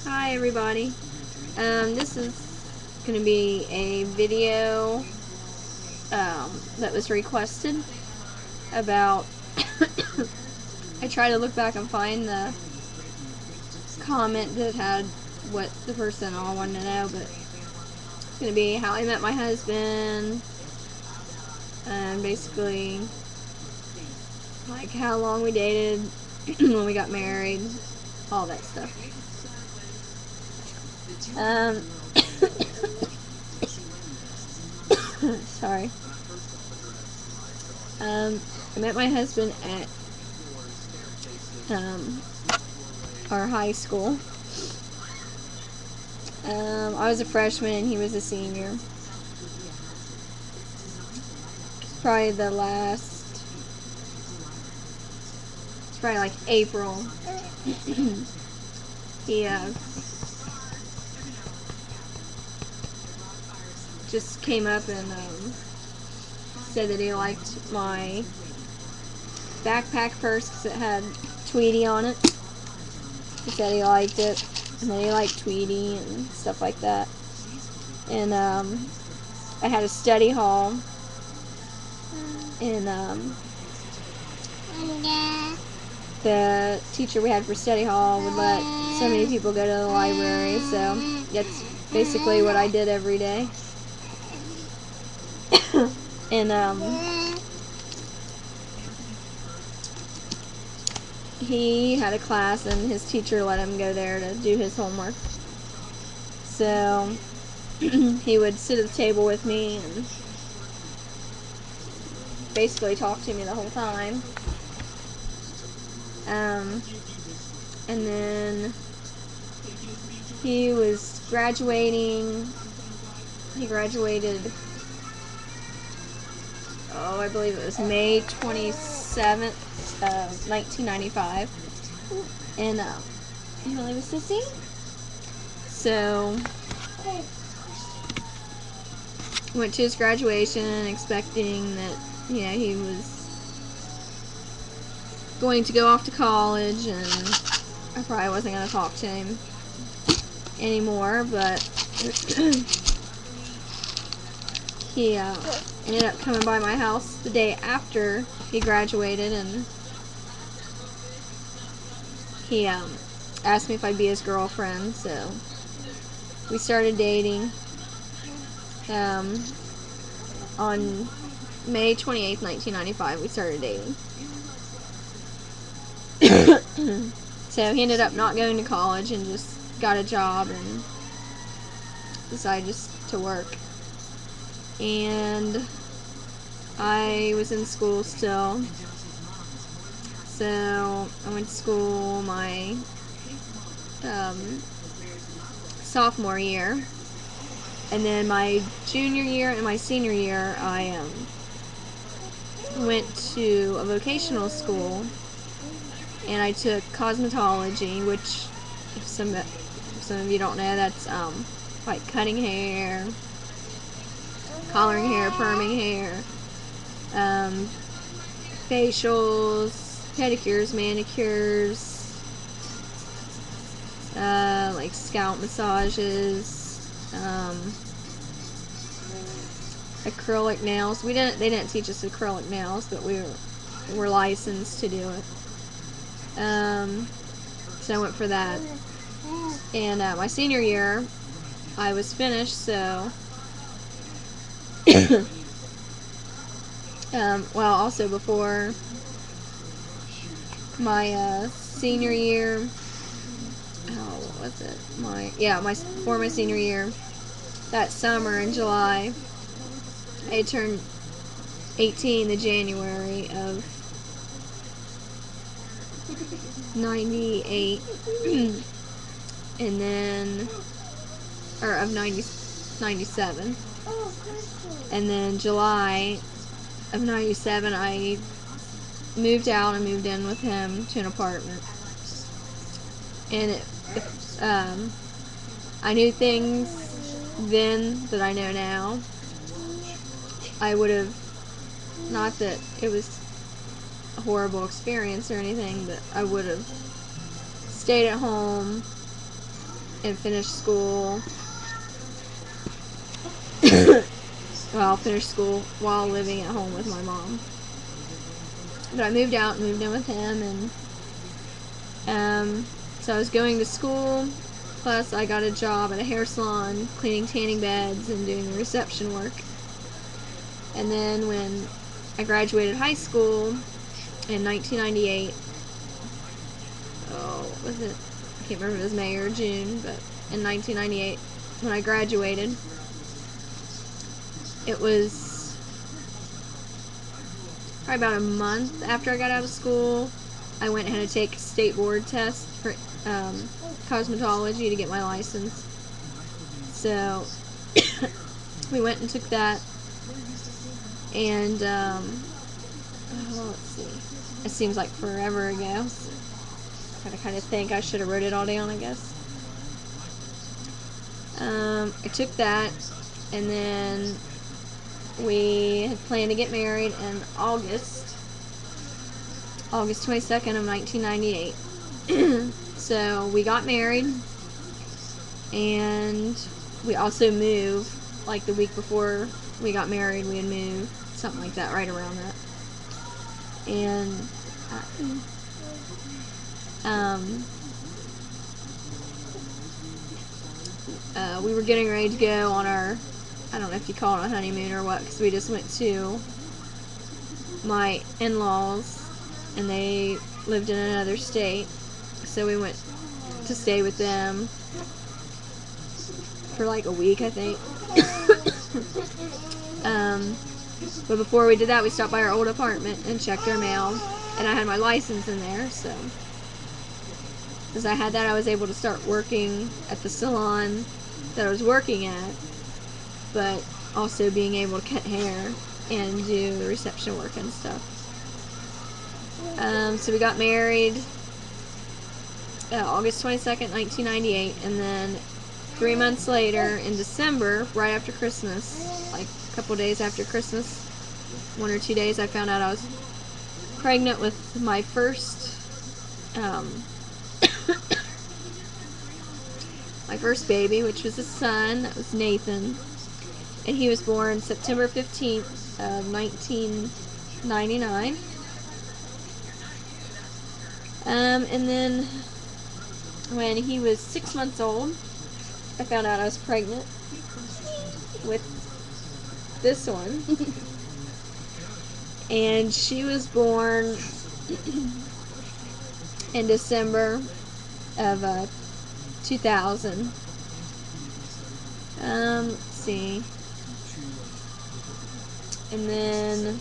Hi everybody. This is going to be a video that was requested about I try to look back and find the comment that had what the person all wanted to know, but it's going to be how I met my husband and basically like how long we dated, when we got married, all that stuff. Sorry. I met my husband at our high school. I was a freshman and he was a senior. Probably it's probably like April. He just came up and said that he liked my backpack first because it had Tweety on it. He said he liked it, and then he liked Tweety and stuff like that. And I had a study hall, and the teacher we had for study hall would let so many people go to the library, so that's basically what I did every day. And he had a class and his teacher let him go there to do his homework. So he would sit at the table with me and basically talk to me the whole time. And then he was graduating. He graduated, I believe it was May 27th of 1995. And you want to leave a sissy? So went to his graduation expecting that, he was going to go off to college, and I probably wasn't going to talk to him anymore, but he ended up coming by my house the day after he graduated, and he asked me if I'd be his girlfriend, so we started dating. On May 28th, 1995, we started dating. So he ended up not going to college and just got a job and decided just to work. And I was in school still. So I went to school my sophomore year. And then my junior year and my senior year, I went to a vocational school, and I took cosmetology, which, if some of you don't know, that's like cutting hair, collaring hair, perming hair, facials, pedicures, manicures, like scalp massages, acrylic nails. They didn't teach us acrylic nails, but we were licensed to do it. So I went for that. And my senior year, I was finished, so well, also before my senior year, what was it? Before my senior year, that summer in July, I turned 18 in January of 98, and then, or of 97, and then July of 97, I moved out and moved in with him to an apartment. And if I knew things then that I know now, I would have, not that it was a horrible experience or anything, but I would have stayed at home and finish school. Well, finished school while living at home with my mom. But I moved out and moved in with him, and so I was going to school, plus I got a job at a hair salon, cleaning tanning beds and doing the reception work. And then when I graduated high school in 1998, what was it? I can't remember if it was May or June, but in 1998, when I graduated, it was probably about a month after I got out of school. I went and had to take a state board test for cosmetology to get my license. So we went and took that, and let's see, it seems like forever ago. So I kind of think I should have wrote it all down, I guess. I took that, and then we had planned to get married in August 22nd of 1998. So we got married, and we also moved, like the week before we got married, we had moved, something like that, right around that. And we were getting ready to go on our, I don't know if you call it a honeymoon or what, because we just went to my in-laws, and they lived in another state, so we went to stay with them for like a week, I think. But before we did that, we stopped by our old apartment and checked our mail, and I had my license in there, so as I had that, I was able to start working at the salon that I was working at, but also being able to cut hair and do the reception work and stuff. So we got married August 22nd, 1998, and then 3 months later, in December, right after Christmas, like a couple days after Christmas, 1 or 2 days, I found out I was pregnant with my first my first baby, which was a son. That was Nathan, and he was born September 15th of 1999. And then when he was 6 months old, I found out I was pregnant with this one. And she was born in December of 2000. Let's see. And then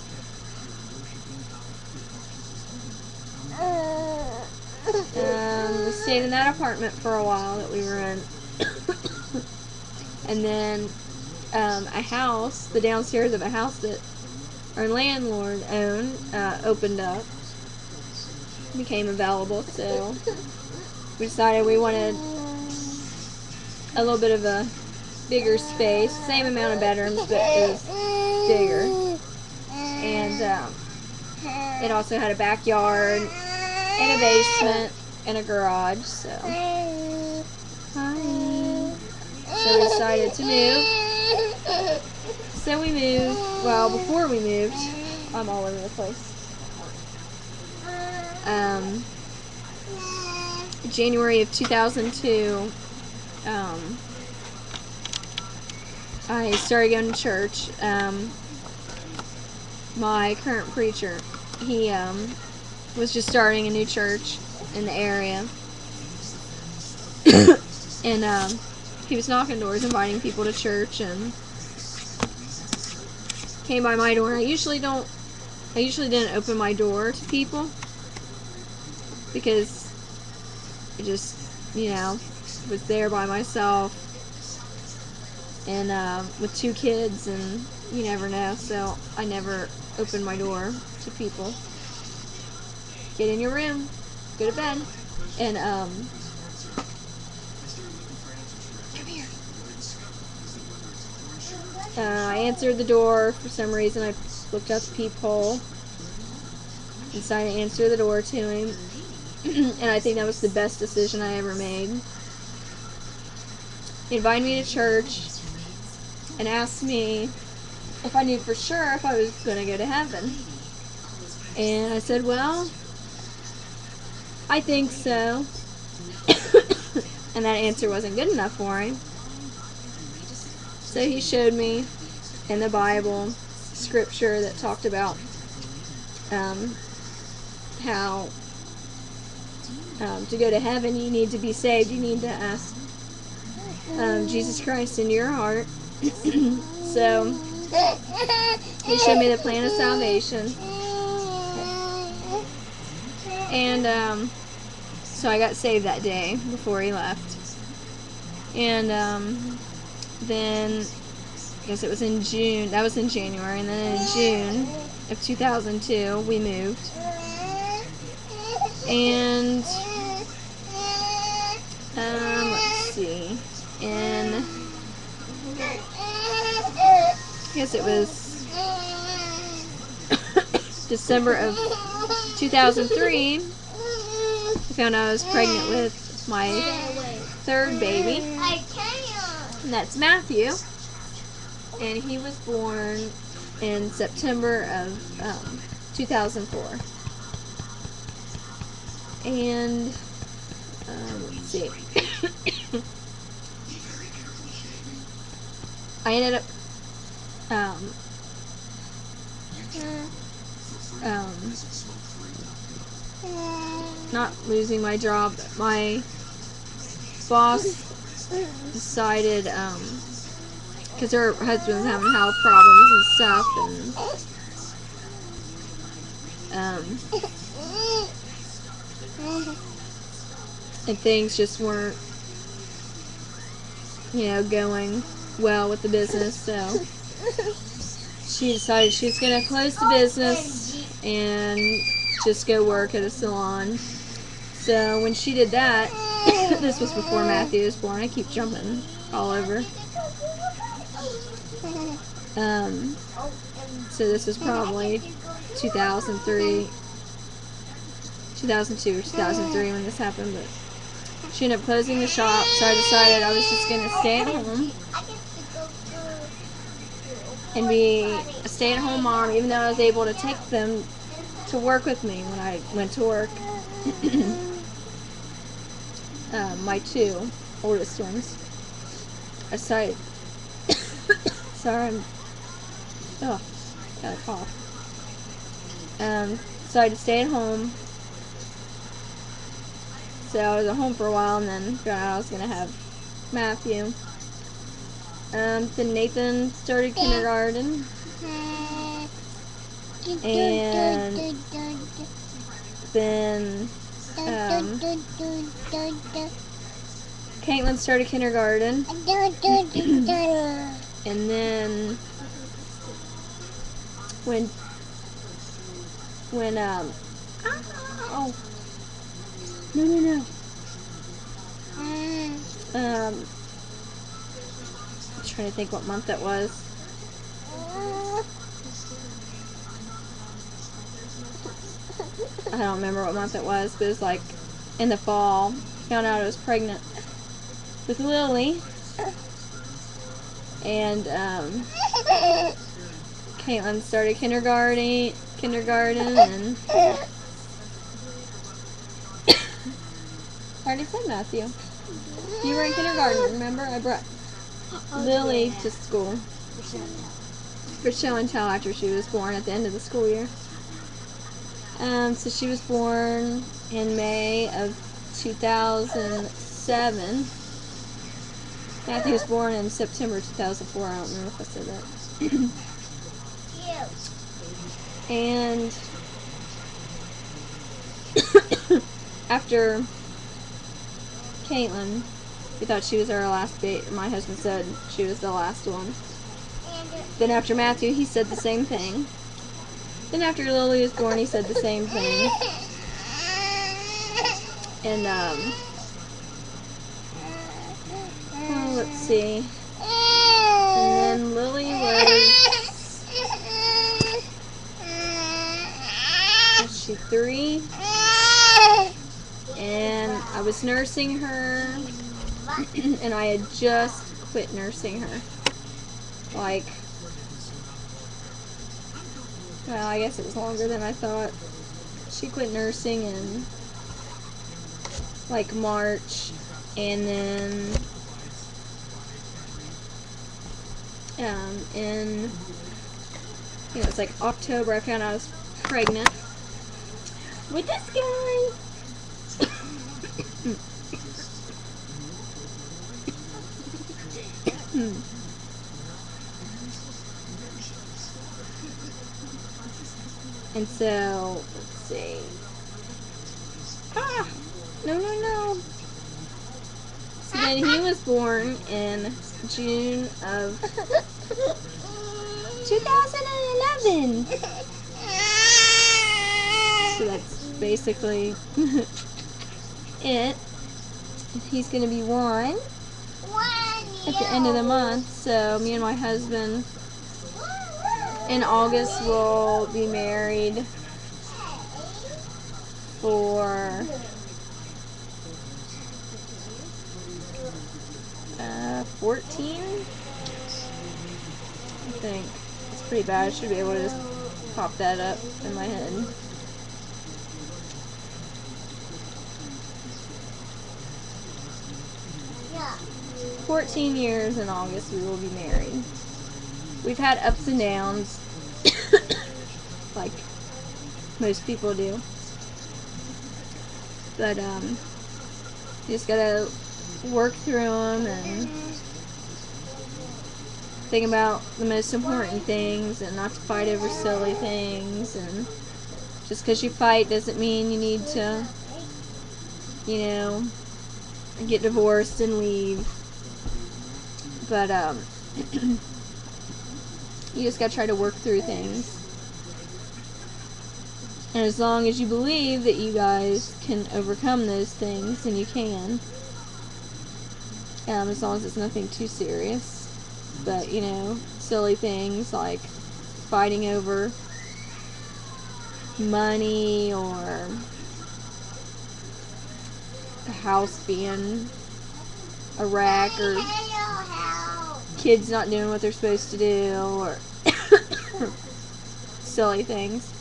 we stayed in that apartment for a while that we were in. And then a house, the downstairs of a house that our landlord owned, opened up, became available, so we decided we wanted a little bit of a bigger space, same amount of bedrooms, but it was bigger. And it also had a backyard and a basement and a garage, so we decided to move. So we moved. Well, before we moved, I'm all over the place. January of 2002, I started going to church. My current preacher, he was just starting a new church in the area, and he was knocking doors, inviting people to church, and came by my door. I usually didn't open my door to people because I just, was there by myself and with 2 kids, and you never know, so I never opened my door to people. Get in your room, go to bed, and come here. I answered the door. For some reason, I looked out the peephole, decided to answer the door to him, and I think that was the best decision I ever made. He invited me to church and asked me if I knew for sure if I was going to go to heaven. And I said, well, I think so. And that answer wasn't good enough for him. So he showed me in the Bible scripture that talked about how to go to heaven you need to be saved. You need to ask Jesus Christ into your heart. So he showed me the plan of salvation. And so I got saved that day before he left. And then I guess it was in June. That was in January. And then in June of 2002, we moved. And let's see. I guess it was December of 2003, I found out I was pregnant with my third baby, and that's Matthew, and he was born in September of 2004. And let's see. I ended up not losing my job. My boss decided, because her husband was having health problems and stuff, and things just weren't, going well with the business, so she decided she was going to close the business and just go work at a salon. So when she did that, this was before Matthew was born. I keep jumping all over. So this was probably 2002 or 2003 when this happened, but she ended up closing the shop, so I decided I was just going to stay at home and be a stay-at-home mom, even though I was able to take them to work with me when I went to work. My two oldest ones. Sorry, got a cough. Decided to stay at home. So I was at home for a while, and then found out I was going to have Matthew. Then Nathan started kindergarten. And then Caitlin started kindergarten. And then when No. I'm trying to think what month that was. I don't remember what month it was, but it was like in the fall. Found out I was pregnant with Lily. And Caitlin started kindergarten and I already said Matthew. You were in kindergarten, remember? I brought Lily to school for show and tell after she was born at the end of the school year. So she was born in May of 2007. Matthew was born in September 2004. I don't remember if I said that. And after Caitlin, we thought she was our last baby. My husband said she was the last one. Then after Matthew, he said the same thing. Then after Lily was born, he said the same thing. And let's see. And then Lily was she 3? And I was nursing her and I had just quit nursing her. Like, well, I guess it was longer than I thought. She quit nursing in like March, and then in, it's like October, I found out I was pregnant with this guy. And so, let's see. No. So then he was born in June of 2011. So that's basically it. He's going to be 1 at the end of the month. So me and my husband in August will be married for 14. I think it's pretty bad. I should be able to just pop that up in my head. Yeah. 14 years in August we will be married. We've had ups and downs, like most people do. But you just gotta work through them and think about the most important things and not to fight over silly things. And just because you fight doesn't mean you need to, get divorced and leave. But you just gotta try to work through things. And as long as you believe that you guys can overcome those things, and you can, as long as it's nothing too serious. But, silly things like fighting over money or the house being a wreck, or kids not doing what they're supposed to do, or silly things.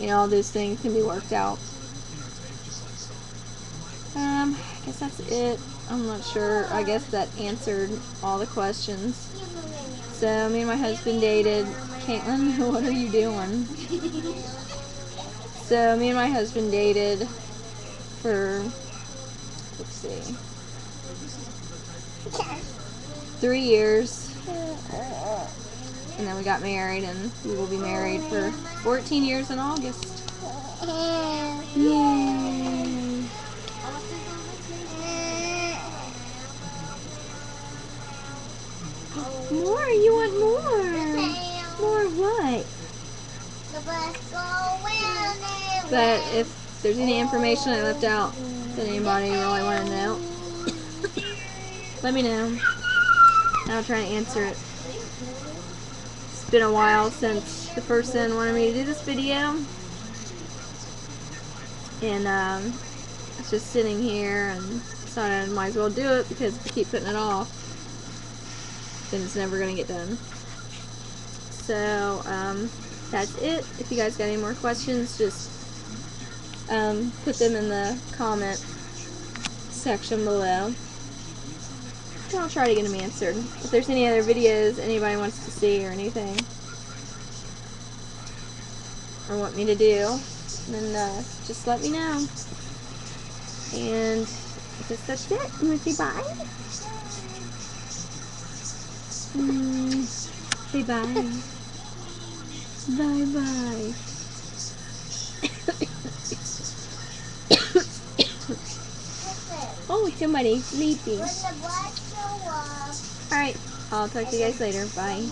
All those things can be worked out. I guess that's it. I'm not sure. I guess that answered all the questions. So, me and my husband dated. Caitlin, what are you doing? So, me and my husband dated for, 3 years. And then we got married, and we will be married for 14 years in August. Yay! More? You want more? More what? But if there's any information I left out that anybody really want to know, let me know. I'll try to answer it. It's been a while since the person wanted me to do this video. And it's just sitting here, and decided I might as well do it, because if I keep putting it off, then it's never going to get done. So, that's it. If you guys got any more questions, just put them in the comment section below. And I'll try to get them answered. If there's any other videos anybody wants to see or anything, or want me to do, then just let me know. And I guess that's it. You want to say bye? Say bye. Bye-bye. Oh, somebody's sleeping. Alright, I'll talk to you guys later. Bye.